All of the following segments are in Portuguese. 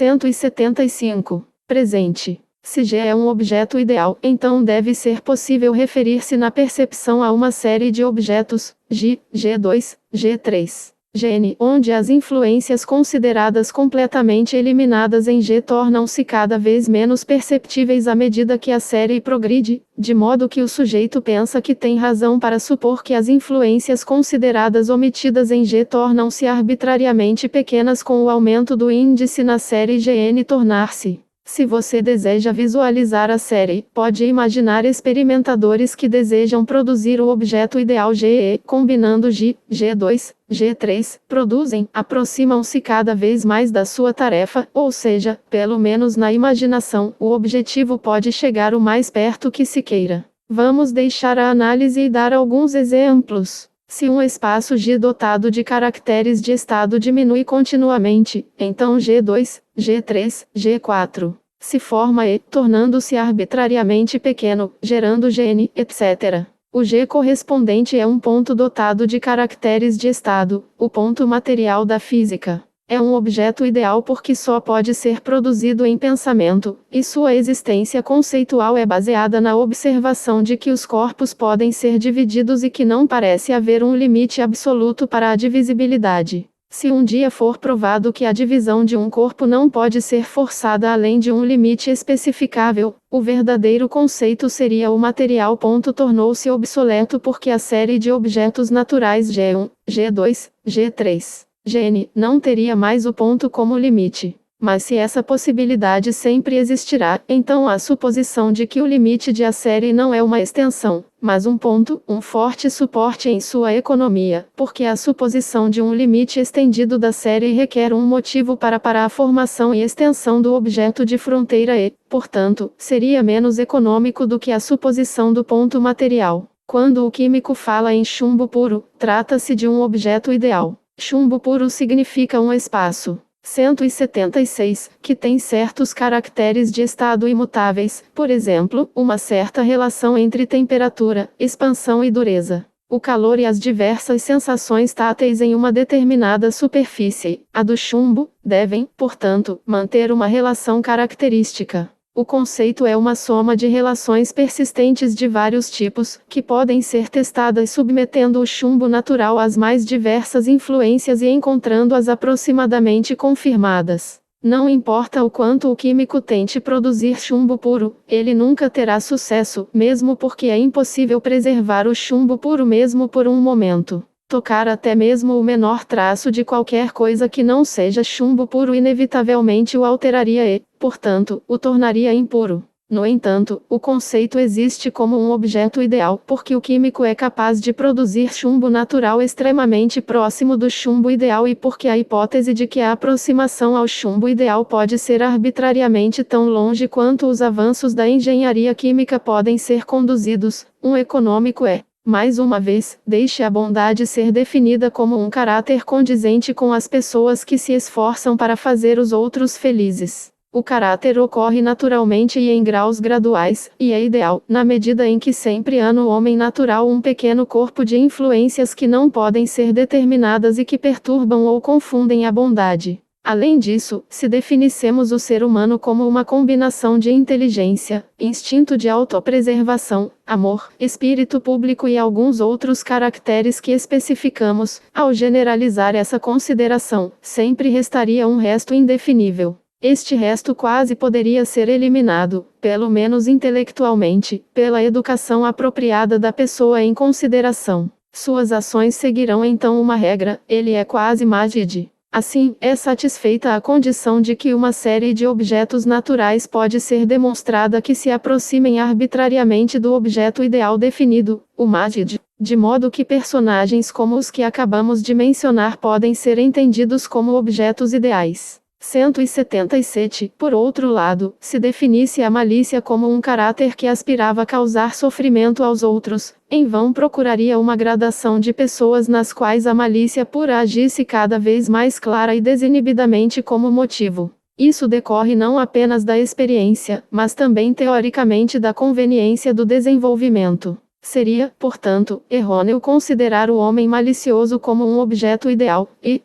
175. Presente. Se G é um objeto ideal, então deve ser possível referir-se na percepção a uma série de objetos, G, G2, G3, Gn, onde as influências consideradas completamente eliminadas em G tornam-se cada vez menos perceptíveis à medida que a série progride, de modo que o sujeito pensa que tem razão para supor que as influências consideradas omitidas em G tornam-se arbitrariamente pequenas com o aumento do índice na série Gn tornar-se. Se você deseja visualizar a série, pode imaginar experimentadores que desejam produzir o objeto ideal Ge, combinando G, G2, G3, aproximam-se cada vez mais da sua tarefa, ou seja, pelo menos na imaginação, o objetivo pode chegar o mais perto que se queira. Vamos deixar a análise e dar alguns exemplos. Se um espaço G dotado de caracteres de estado diminui continuamente, então G2, G3, G4 se forma E, tornando-se arbitrariamente pequeno, gerando Gn, etc. O G correspondente é um ponto dotado de caracteres de estado, o ponto material da física. É um objeto ideal porque só pode ser produzido em pensamento, e sua existência conceitual é baseada na observação de que os corpos podem ser divididos e que não parece haver um limite absoluto para a divisibilidade. Se um dia for provado que a divisão de um corpo não pode ser forçada além de um limite especificável, o verdadeiro conceito seria o material. Tornou-se obsoleto porque a série de objetos naturais G1, G2, G3, Gn não teria mais o ponto como limite. Mas se essa possibilidade sempre existirá, então a suposição de que o limite de a série não é uma extensão, mas um ponto, um forte suporte em sua economia, porque a suposição de um limite estendido da série requer um motivo para a formação e extensão do objeto de fronteira e, portanto, seria menos econômico do que a suposição do ponto material. Quando o químico fala em chumbo puro, trata-se de um objeto ideal. Chumbo puro significa um espaço. 176, que tem certos caracteres de estado imutáveis, por exemplo, uma certa relação entre temperatura, expansão e dureza. O calor e as diversas sensações táteis em uma determinada superfície, a do chumbo, devem, portanto, manter uma relação característica. O conceito é uma soma de relações persistentes de vários tipos, que podem ser testadas submetendo o chumbo natural às mais diversas influências e encontrando-as aproximadamente confirmadas. Não importa o quanto o químico tente produzir chumbo puro, ele nunca terá sucesso, mesmo porque é impossível preservar o chumbo puro mesmo por um momento. Tocar até mesmo o menor traço de qualquer coisa que não seja chumbo puro inevitavelmente o alteraria e, portanto, o tornaria impuro. No entanto, o conceito existe como um objeto ideal porque o químico é capaz de produzir chumbo natural extremamente próximo do chumbo ideal e porque a hipótese de que a aproximação ao chumbo ideal pode ser arbitrariamente tão longe quanto os avanços da engenharia química podem ser conduzidos, um econômico é. Mais uma vez, deixe a bondade ser definida como um caráter condizente com as pessoas que se esforçam para fazer os outros felizes. O caráter ocorre naturalmente e em graus graduais, e é ideal, na medida em que sempre há no homem natural um pequeno corpo de influências que não podem ser determinadas e que perturbam ou confundem a bondade. Além disso, se definissemos o ser humano como uma combinação de inteligência, instinto de autopreservação, amor, espírito público e alguns outros caracteres que especificamos, ao generalizar essa consideração, sempre restaria um resto indefinível. Este resto quase poderia ser eliminado, pelo menos intelectualmente, pela educação apropriada da pessoa em consideração. Suas ações seguirão então uma regra, ele é quase Majid. Assim, é satisfeita a condição de que uma série de objetos naturais pode ser demonstrada que se aproximem arbitrariamente do objeto ideal definido, o Majid, de modo que personagens como os que acabamos de mencionar podem ser entendidos como objetos ideais. 177. Por outro lado, se definisse a malícia como um caráter que aspirava a causar sofrimento aos outros, em vão procuraria uma gradação de pessoas nas quais a malícia pura agisse cada vez mais clara e desinibidamente como motivo. Isso decorre não apenas da experiência, mas também teoricamente da conveniência do desenvolvimento. Seria, portanto, errôneo considerar o homem malicioso como um objeto ideal, e,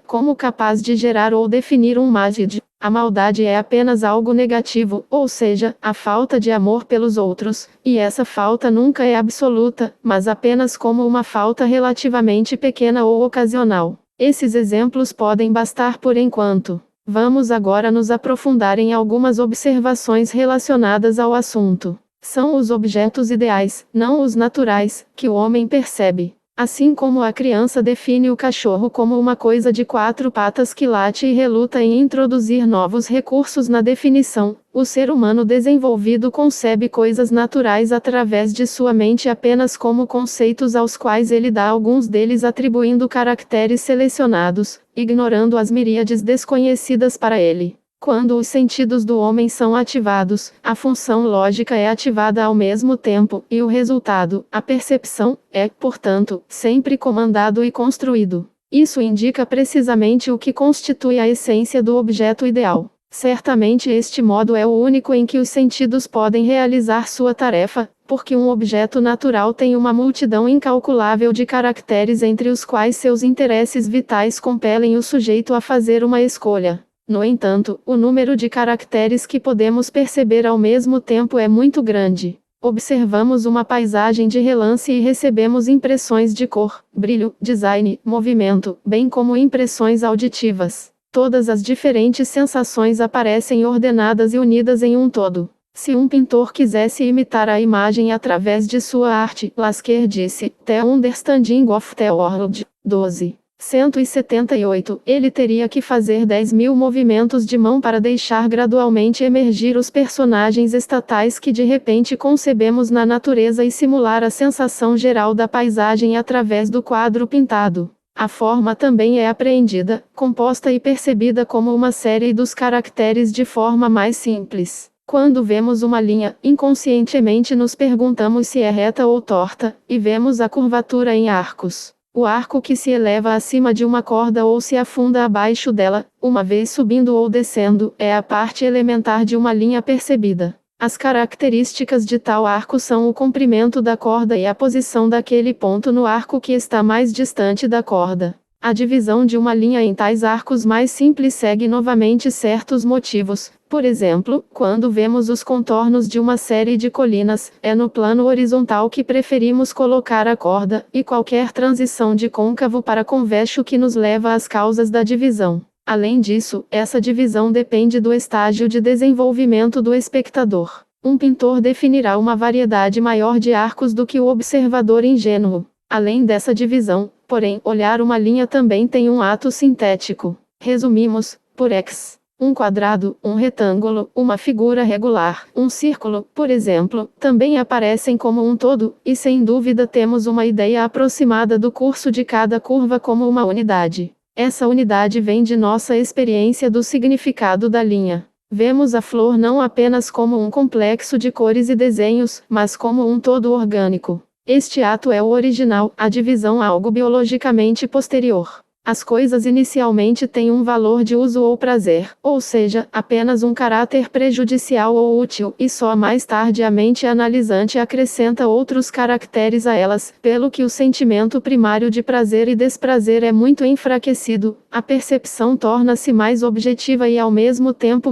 como capaz de gerar ou definir um Majid. A maldade é apenas algo negativo, ou seja, a falta de amor pelos outros, e essa falta nunca é absoluta, mas apenas como uma falta relativamente pequena ou ocasional. Esses exemplos podem bastar por enquanto. Vamos agora nos aprofundar em algumas observações relacionadas ao assunto. São os objetos ideais, não os naturais, que o homem percebe. Assim como a criança define o cachorro como uma coisa de 4 patas que late e reluta em introduzir novos recursos na definição, o ser humano desenvolvido concebe coisas naturais através de sua mente apenas como conceitos aos quais ele dá alguns deles atribuindo caracteres selecionados, ignorando as miríades desconhecidas para ele. Quando os sentidos do homem são ativados, a função lógica é ativada ao mesmo tempo, e o resultado, a percepção, é, portanto, sempre comandado e construído. Isso indica precisamente o que constitui a essência do objeto ideal. Certamente este modo é o único em que os sentidos podem realizar sua tarefa, porque um objeto natural tem uma multidão incalculável de caracteres entre os quais seus interesses vitais compelem o sujeito a fazer uma escolha. No entanto, o número de caracteres que podemos perceber ao mesmo tempo é muito grande. Observamos uma paisagem de relance e recebemos impressões de cor, brilho, design, movimento, bem como impressões auditivas. Todas as diferentes sensações aparecem ordenadas e unidas em um todo. Se um pintor quisesse imitar a imagem através de sua arte, Lasker disse, The Understanding of the World, 12. 178, ele teria que fazer 10.000 movimentos de mão para deixar gradualmente emergir os personagens estatais que de repente concebemos na natureza e simular a sensação geral da paisagem através do quadro pintado. A forma também é apreendida, composta e percebida como uma série dos caracteres de forma mais simples. Quando vemos uma linha, inconscientemente nos perguntamos se é reta ou torta, e vemos a curvatura em arcos. O arco que se eleva acima de uma corda ou se afunda abaixo dela, uma vez subindo ou descendo, é a parte elementar de uma linha percebida. As características de tal arco são o comprimento da corda e a posição daquele ponto no arco que está mais distante da corda. A divisão de uma linha em tais arcos mais simples segue novamente certos motivos. Por exemplo, quando vemos os contornos de uma série de colinas, é no plano horizontal que preferimos colocar a corda, e qualquer transição de côncavo para convexo que nos leva às causas da divisão. Além disso, essa divisão depende do estágio de desenvolvimento do espectador. Um pintor definirá uma variedade maior de arcos do que o observador ingênuo. Além dessa divisão, porém, olhar uma linha também tem um ato sintético. Resumimos, por X. Um quadrado, um retângulo, uma figura regular, um círculo, por exemplo, também aparecem como um todo, e sem dúvida temos uma ideia aproximada do curso de cada curva como uma unidade. Essa unidade vem de nossa experiência do significado da linha. Vemos a flor não apenas como um complexo de cores e desenhos, mas como um todo orgânico. Este ato é o original, a divisão algo biologicamente posterior. As coisas inicialmente têm um valor de uso ou prazer, ou seja, apenas um caráter prejudicial ou útil, e só mais tarde a mente analisante acrescenta outros caracteres a elas, pelo que o sentimento primário de prazer e desprazer é muito enfraquecido, a percepção torna-se mais objetiva e ao mesmo tempo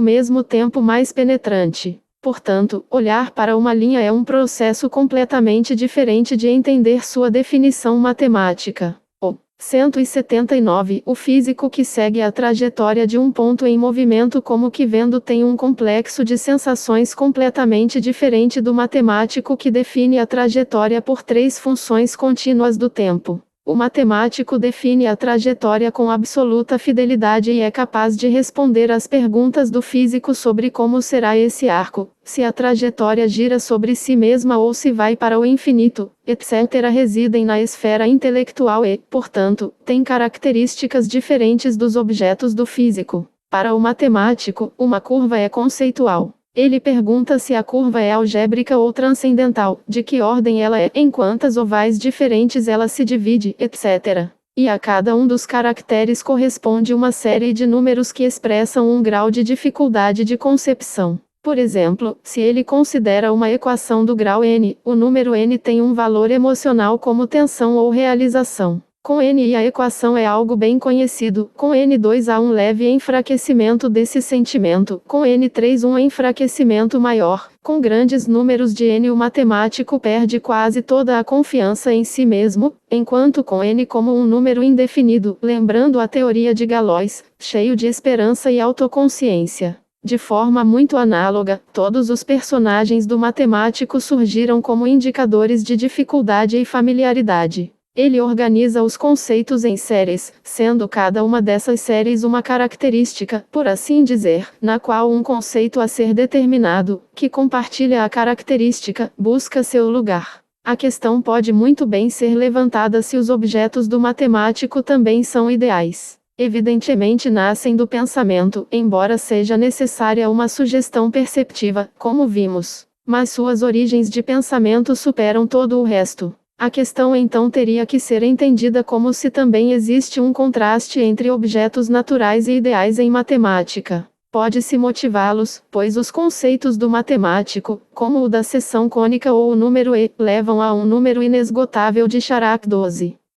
mais penetrante. Portanto, olhar para uma linha é um processo completamente diferente de entender sua definição matemática. 179. O físico que segue a trajetória de um ponto em movimento como que vendo tem um complexo de sensações completamente diferente do matemático que define a trajetória por 3 funções contínuas do tempo. O matemático define a trajetória com absoluta fidelidade e é capaz de responder às perguntas do físico sobre como será esse arco, se a trajetória gira sobre si mesma ou se vai para o infinito, etc. Residem na esfera intelectual e, portanto, têm características diferentes dos objetos do físico. Para o matemático, uma curva é conceitual. Ele pergunta se a curva é algébrica ou transcendental, de que ordem ela é, em quantas ovais diferentes ela se divide, etc. E a cada um dos caracteres corresponde uma série de números que expressam um grau de dificuldade de concepção. Por exemplo, se ele considera uma equação do grau n, o número n tem um valor emocional como tensão ou realização. Com N a equação é algo bem conhecido. Com N2 há um leve enfraquecimento desse sentimento. Com N3 um enfraquecimento maior. Com grandes números de N o matemático perde quase toda a confiança em si mesmo, enquanto com N como um número indefinido, lembrando a teoria de Galois, cheio de esperança e autoconsciência. De forma muito análoga, todos os personagens do matemático surgiram como indicadores de dificuldade e familiaridade. Ele organiza os conceitos em séries, sendo cada uma dessas séries uma característica, por assim dizer, na qual um conceito a ser determinado, que compartilha a característica, busca seu lugar. A questão pode muito bem ser levantada se os objetos do matemático também são ideais. Evidentemente nascem do pensamento, embora seja necessária uma sugestão perceptiva, como vimos. Mas suas origens de pensamento superam todo o resto. A questão então teria que ser entendida como se também existe um contraste entre objetos naturais e ideais em matemática. Pode-se motivá-los, pois os conceitos do matemático, como o da seção cônica ou o número e, levam a um número inesgotável de Chirac 12.